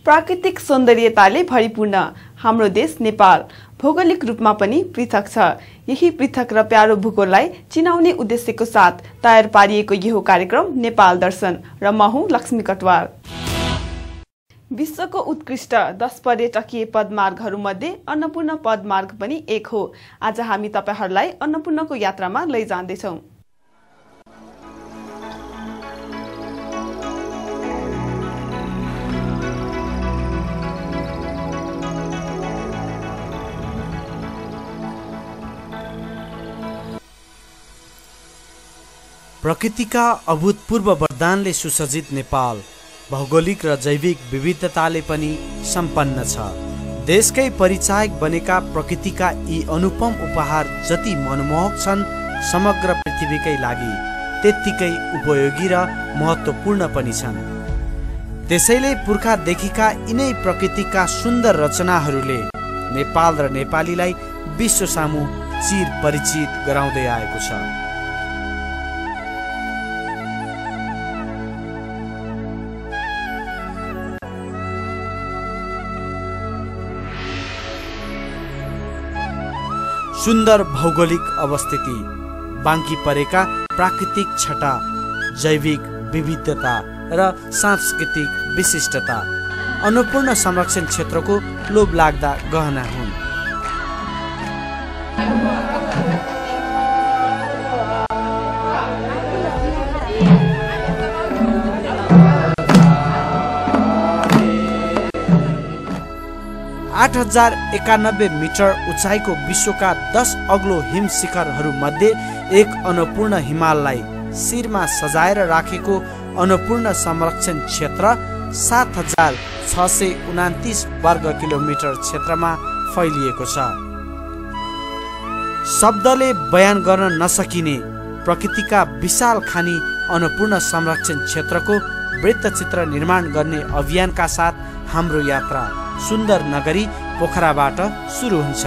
प्राकृतिक सौन्दर्यताले भरिपूर्ण हाम्रो देश नेपाल भौगोलिक रूपमा पनि पृथक छ। यही पृथक र प्यारो भूगोललाई चिनाउने उद्देश्यको साथ तयार पारिएको यो कार्यक्रम नेपाल दर्शन र म हुँ लक्ष्मी कटवाल। विश्वको उत्कृष्ट 10 पर्यटकीय पदमार्गहरूमध्ये अन्नपूर्ण पदमार्ग पनि एक हो। आज हामी तपाईहरुलाई अन्नपूर्णको यात्रामा लैजाँदैछौँ। प्रकृतिका अभूतपूर्व वरदानले सुसज्जित नेपाल भौगोलिक र जैविक विविधताले पनि सम्पन्न छ। देशकै परिचायक बनेका प्रकृतिका यी अनुपम उपहार जति मनमोहक छन्, समग्र पृथ्वीकै लागि त्यत्तिकै उपयोगी र महत्त्वपूर्ण पनि छन्। त्यसैले पुर्खादेखिका यिनै प्रकृतिका सुन्दर रचनाहरूले नेपाल र नेपालीलाई विश्व सामु चिर परिचित गराउँदै आएको छ। सुन्दर भौगोलिक अवस्थिति, बाँकी परेका प्राकृतिक छटा, जैविक विविधता र सांस्कृतिक विशिष्टता अन्नपूर्ण संरक्षण क्षेत्रको लोभलाग्दा गहना हुन्। 8091 मिटर उचाइको विश्वका 10 अग्लो हिम शिखरहरूमध्ये एक अन्नपूर्ण हिमाललाई शिरमा सजाएर राखेको अन्नपूर्ण संरक्षण क्षेत्र 7629 वर्ग किलोमिटर क्षेत्रमा फैलिएको छ। शब्दले बयान गर्न नसकिने प्रकृतिका विशाल खानी अन्नपूर्ण संरक्षण क्षेत्रको वृत्तचित्र निर्माण गर्ने अभियानका साथ हाम्रो यात्रा सुन्दर नगरी पोखराबाट सुरु हुन्छ।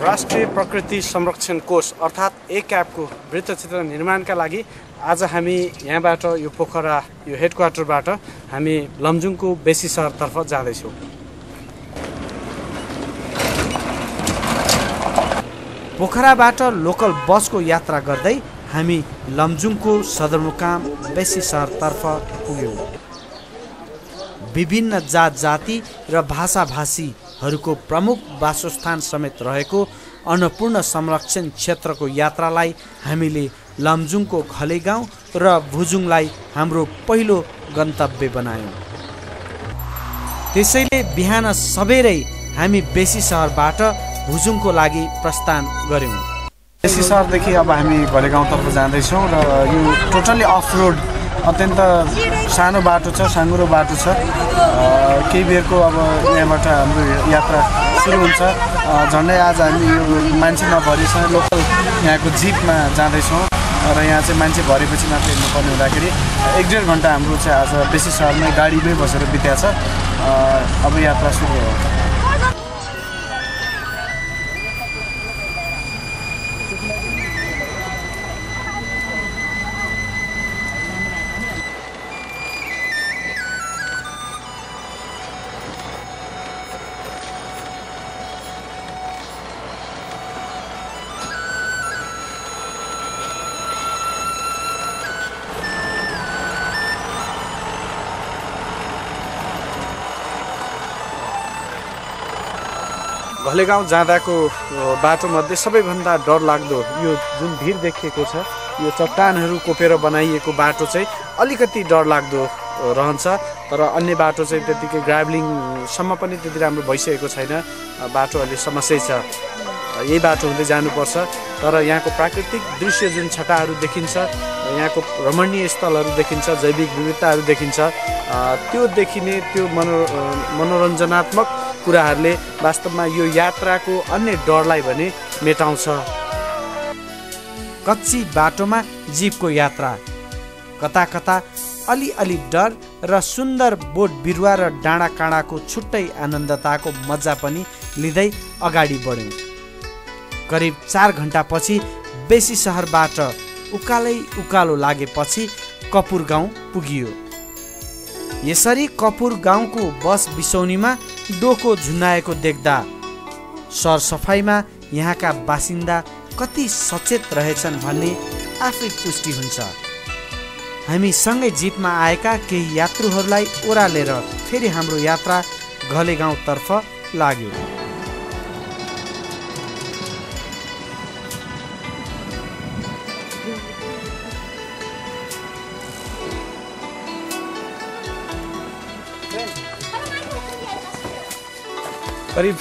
राष्ट्रिय प्रकृति संरक्षण कोष अर्थात् एक्यापको वृत्तचित्र निर्माणका लागि आज हामी यहाँबाट यो पोखरा यो हेडक्वार्टरबाट हामी लमजुङको बेसी सहरतर्फ जाँदैछौँ। पोखराबाट लोकल बसको यात्रा गर्दै हामी लमजुङको सदरमुकाम बेसी सहरतर्फ पुग्यौँ। विभिन्न जात जाति र भाषाभाषीहरूको प्रमुख वासस्थान समेत रहेको अन्नपूर्ण संरक्षण क्षेत्रको यात्रालाई हामीले लमजुङको खले गाउँ र भुजुङलाई हाम्रो पहिलो गन्तव्य बनायौँ। त्यसैले बिहान सबेरै हामी बेसी सहरबाट भुजुङको लागि प्रस्थान गर्यौँ। बेसी सहरदेखि अब हामी घले गाउँतर्फ जाँदैछौँ र यो टोटल्ली अफ रोड अत्यन्त सानो बाटो छ, साँघुरो बाटो छ। केही बेरको अब यहाँबाट हाम्रो यात्रा सुरु हुन्छ। झन्डै आज हामी यो मान्छे नभरिसँग लोकल यहाँको जिपमा जाँदैछौँ र यहाँ चाहिँ मान्छे भरेपछि मात्र हिँड्नुपर्ने हुँदाखेरि 1-1.5 घन्टा हाम्रो चाहिँ आज बेसी सहरमै गाडीमै बसेर बित्या छ। अब यात्रा सुरु हो। घलेगाउँ जाँदाको बाटोमध्ये सबैभन्दा डरलाग्दो यो जुन भिर देखिएको छ, यो चट्टानहरू कोपेर बनाइएको बाटो चाहिँ अलिकति डरलाग्दो रहन्छ। तर अन्य बाटो चाहिँ त्यतिकै ग्राभलिङसम्म पनि त्यति राम्रो भइसकेको छैन। बाटो अलि समस्या छ। यही बाटो हुँदै जानुपर्छ। तर यहाँको प्राकृतिक दृश्य जुन छटाहरू देखिन्छ, यहाँको रमणीय स्थलहरू देखिन्छ, जैविक विविधताहरू देखिन्छ, त्यो देखिने त्यो मनोरञ्जनात्मक कुराहरूले वास्तवमा यो यात्राको अन्य डरलाई भने मेटाउँछ। कच्ची बाटोमा जीपको यात्रा, कता कता अलिअलि डर र सुन्दर बोट बिरुवा र डाँडा काँडाको छुट्टै आनन्दताको मजा पनि लिँदै अगाडि बढ्यौँ। करिब 4 घण्टापछि बेसी सहरबाट उकालो लागेपछि कपुर गाउँ पुगियो। यसरी कपुर गाउँको बस बिसौनीमा डोको झुन्नाएको देख्दा सरसफाइमा यहाँका बासिन्दा कति सचेत रहेछन् भन्ने आफै पुष्टि हुन्छ। हामी सँगै जिपमा आएका केही यात्रुहरूलाई ओह्रालेर फेरि हाम्रो यात्रा घले गाउँतर्फ लाग्यो। करिब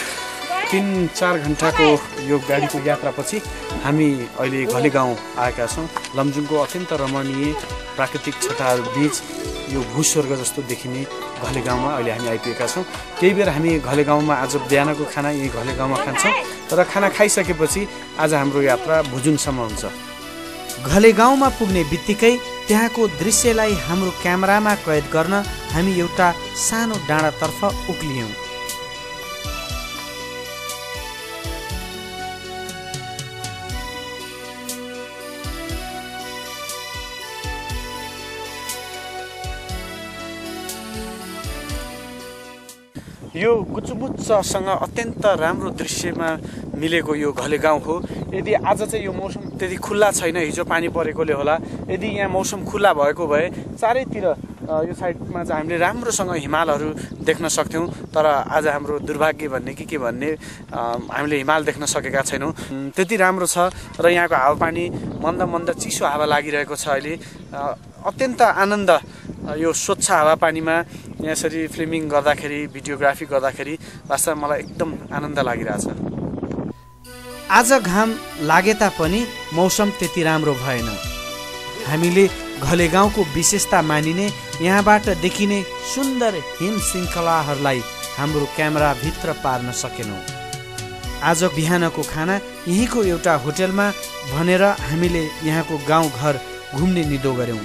3-4 घण्टाको यो गाडीको यात्रापछि हामी अहिले घले गाउँ आएका छौँ। लमजुङको अत्यन्त रमणीय प्राकृतिक छटाहरू बीच यो भूस्वर्ग जस्तो देखिने घले गाउँमा अहिले हामी आइपुगेका छौँ। केही बेर हामी घले गाउँमा आज बिहानको खाना यही घले गाउँमा खान्छौँ, तर खाना खाइसकेपछि आज हाम्रो यात्रा भुजुङसम्म हुन्छ। घले गाउँमा पुग्ने बित्तिकै त्यहाँको दृश्यलाई हाम्रो क्यामेरामा कैद गर्न हामी एउटा सानो डाँडातर्फ उक्लियौँ। यो गुचुबुच्चसँग अत्यन्त राम्रो दृश्यमा मिलेको यो घले गाउँ हो। यदि आज चाहिँ यो मौसम त्यति खुल्ला छैन, हिजो पानी परेकोले होला, यदि यहाँ मौसम खुल्ला भएको भए चारैतिर यो साइडमा चाहिँ हामीले राम्रोसँग हिमालहरू देख्न सक्थ्यौँ। तर आज हाम्रो दुर्भाग्य भन्ने के भन्ने हामीले हिमाल देख्न सकेका छैनौँ। त्यति राम्रो छ र यहाँको हावापानी मन्द मन्द चिसो हावा लागिरहेको छ। अहिले अत्यन्त आनन्द यो स्वच्छ हावापानीमा यसरी फिल्मिङ गर्दाखेरि, भिडियोग्राफी गर्दाखेरि वास्तवमा मलाई एकदम आनन्द लागिरहेछ। आज घाम लागे तापनि मौसम त्यति राम्रो भएन। हामीले घले गाउँको विशेषता मानिने यहाँबाट देखिने सुन्दर हिम श्रृङ्खलाहरूलाई हाम्रो क्यामेराभित्र पार्न सकेनौँ। आज बिहानको खाना यहीँको एउटा होटेलमा भनेर हामीले यहाँको गाउँघर घुम्ने निधो गर्यौँ।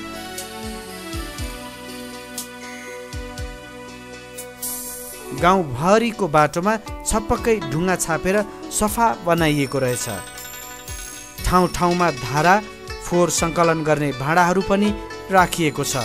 गाउँभरिको बाटोमा छपक्कै ढुङ्गा छापेर सफा बनाइएको रहेछ। ठाउँ ठाउँमा धारा फोहोर सङ्कलन गर्ने भाँडाहरू पनि राखिएको छ।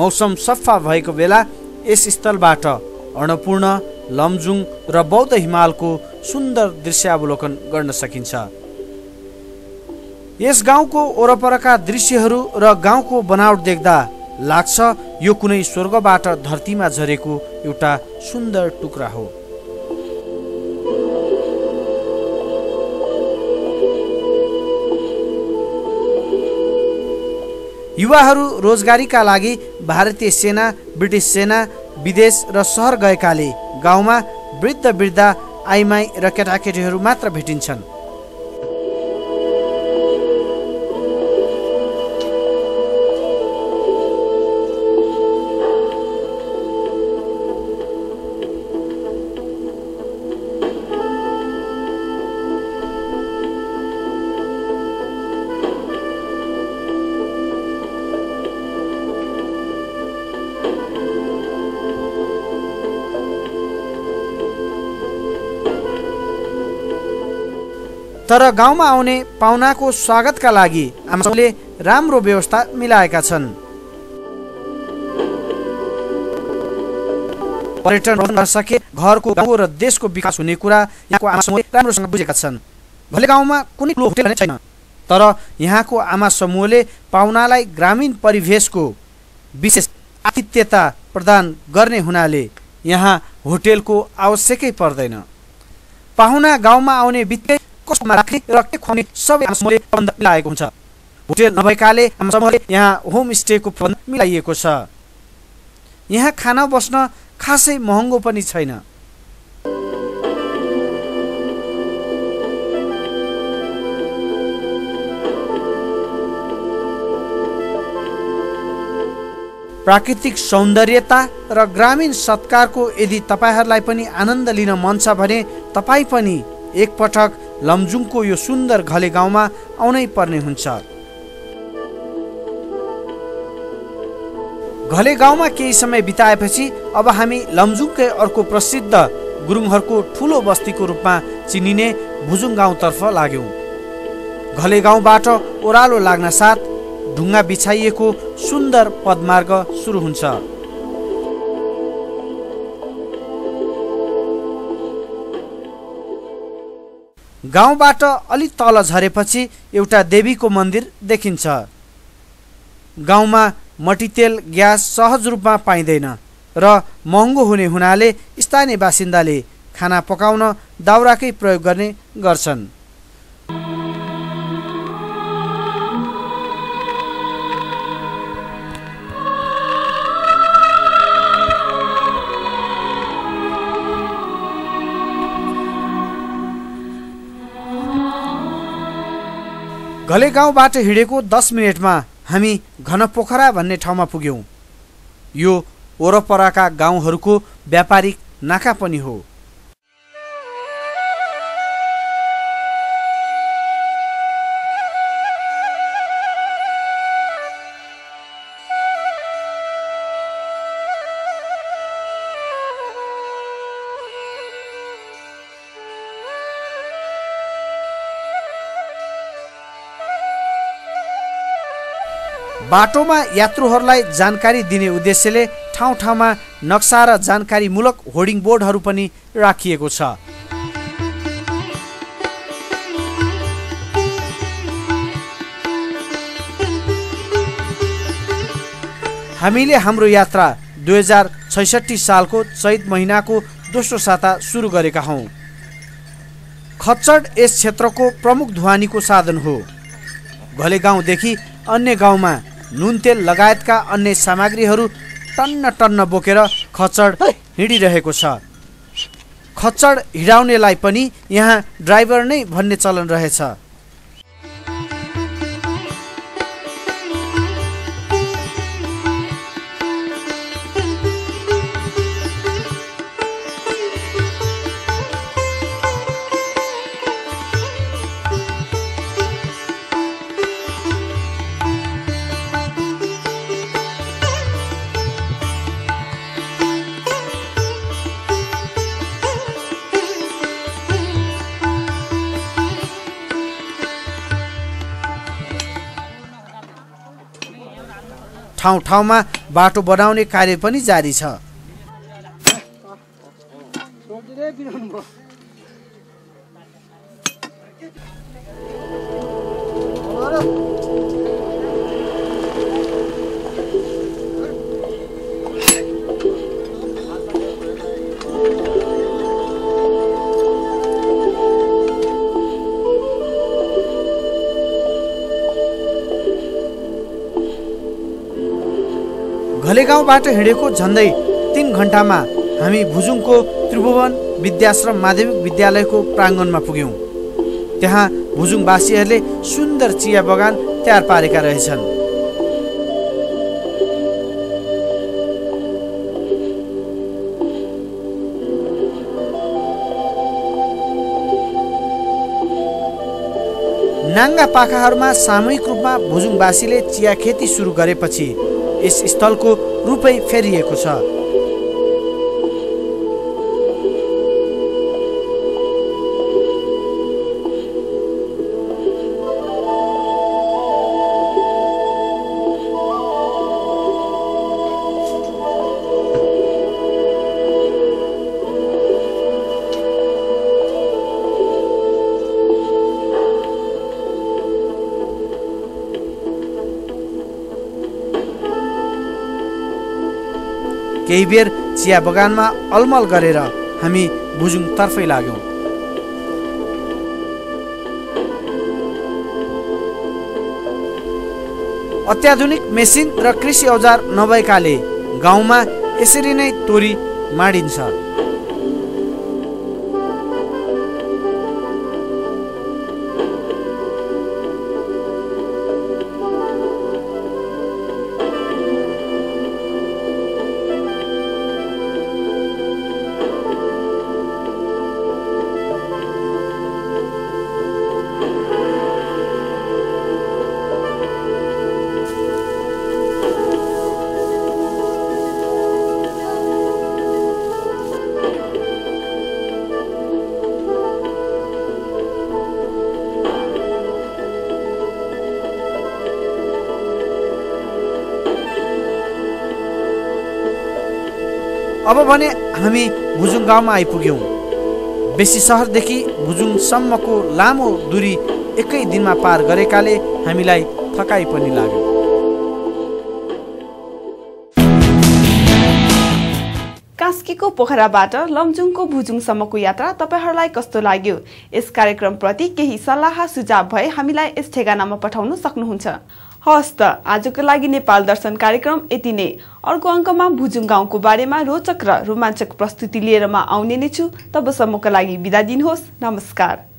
मौसम सफा भएको बेला यस स्थलबाट अन्नपूर्ण, लमजुङ र बौद्ध हिमालको सुन्दर दृश्यावलोकन गर्न सकिन्छ। यस गाउँको वरपरका दृश्यहरू र गाउँको बनावट देख्दा लाग्छ यो कुनै स्वर्गबाट धरतीमा झरेको एउटा सुन्दर टुक्रा हो। युवाहरू रोजगारीका लागि भारतीय सेना, ब्रिटिस सेना, विदेश र सहर गएकाले गाउँमा वृद्ध वृद्धा, आइमाई र केटाकेटीहरू मात्र भेटिन्छन्। तर गाउँमा आउने पाहुनाको स्वागतका लागि आमाले राम्रो व्यवस्था मिलाएका छन्। पर्यटन गर्न सके घरको, गाउँको र देशको विकास हुने कुरा यहाँको आमाले राम्रोसँग बुझेका छन्। भले गाउँमा कुनै ठुलो होटल छैन, तर यहाँको आमा समूहले पाहुनालाई ग्रामीण परिवेशको विशेष आतिथ्यता प्रदान गर्ने हुनाले यहाँ होटेलको आवश्यकै पर्दैन। पाहुना गाउँमा आउने बित्तिकै कसमा राख्ने र के खुवाउने सबै आमाले प्रबन्ध मिलाएको हुन्छ। होटल नभएकाले समूहले यहाँ होमस्टेको प्रबन्ध मिलाइएको छ। यहाँ खाना बस्न खासै महँगो पनि छैन। प्राकृतिक सौन्दर्यता र ग्रामीण सत्कारको यदि तपाईहरूलाई पनि आनन्द लिन मन छ भने तपाईँ पनि एकपटक लमजुङको यो सुन्दर घले गाउँमा आउनै पर्ने हुन्छ। घले गाउँमा केही समय बिताएपछि अब हामी लमजुङकै अर्को प्रसिद्ध गुरुङहरूको ठुलो बस्तीको रूपमा चिनिने भुजुङ गाउँतर्फ लाग्यौं। घले गाउँबाट ओह्रालो लाग्न साथ ढुङ्गा बिछाइएको सुन्दर पदमार्ग सुरु हुन्छ। गाउँबाट अलि तल झरेपछि एउटा देवीको मन्दिर देखिन्छ। गाउँमा मट्टीतेल ग्यास सहज रूपमा पाइँदैन र महँगो हुने हुनाले स्थानीय बासिन्दाले खाना पकाउन दाउराकै प्रयोग गर्ने गर्छन्। घले गाउँबाट हिँडेको 10 मिनेटमा हामी घनपोखरा भन्ने ठाउँमा पुग्यौं। यो वरपरका गाउँहरूको व्यापारिक नाका पनि हो। बाटोमा यात्रुहरूलाई जानकारी दिने उद्देश्यले ठाउँ ठाउँमा नक्सा र जानकारीमूलक होर्डिङ बोर्डहरू पनि राखिएको छ। हामीले हाम्रो यात्रा 2066 सालको चैत महिनाको दोस्रो साता सुरु गरेका हौं। खच्चड यस क्षेत्रको प्रमुख ढुवानीको साधन हो। घले गाउँदेखि अन्य गाउँमा नुन तेल लगायतका अन्य सामग्रीहरू टन्न टन्न बोकेर खच्चड हिँडिरहेको छ। खच्चड हिँडाउनेलाई पनि यहाँ ड्राइभर नै भन्ने चलन रहेछ। ठाउँ ठाउँमा बाटो बनाउने कार्य पनि जारी छ। घले गाउँबाट हिँडेको झन्डै 3 घण्टामा हामी भुजुङको त्रिभुवन विद्याश्रम माध्यमिक विद्यालयको प्राङ्गणमा पुग्यौं। त्यहाँ भुजुङवासीहरूले सुन्दर चिया बगान तयार पारेका रहेछन्। नाङ्गा पाखाहरूमा सामूहिक रूपमा भुजुङवासीले चिया खेती सुरु गरेपछि यस स्थलको रूपै फेरिएको छ। केही बेर चिया बगानमा अलमल गरेर हामी भुजुङ तर्फै लाग्यौं। अत्याधुनिक मेसिन र कृषि औजार नभएकाले गाउँमा यसरी नै तोरी माडिन्छ। अब भने हामी भुजुङ गाउँमा आइपुग्यौँ। बेसी सहरदेखि भुजुङसम्मको लामो दूरी एकै दिनमा पार गरेकाले हामीलाई थकाइ पनि लाग्यो। कास्कीको पोखराबाट लमजुङको भुजुङसम्मको यात्रा तपाईहरूलाई कस्तो लाग्यो? यस कार्यक्रमप्रति केही सल्लाह सुझाव भए हामीलाई यस ठेगानामा पठाउन सक्नुहुन्छ। हवस् त आजको लागि नेपाल दर्शन कार्यक्रम यति नै। अर्को अङ्कमा भुजुङ गाउँको बारेमा रोचक र रोमाञ्चक प्रस्तुति लिएर म आउने नै छु। तबसम्मको लागि बिदा दिनुहोस्। नमस्कार।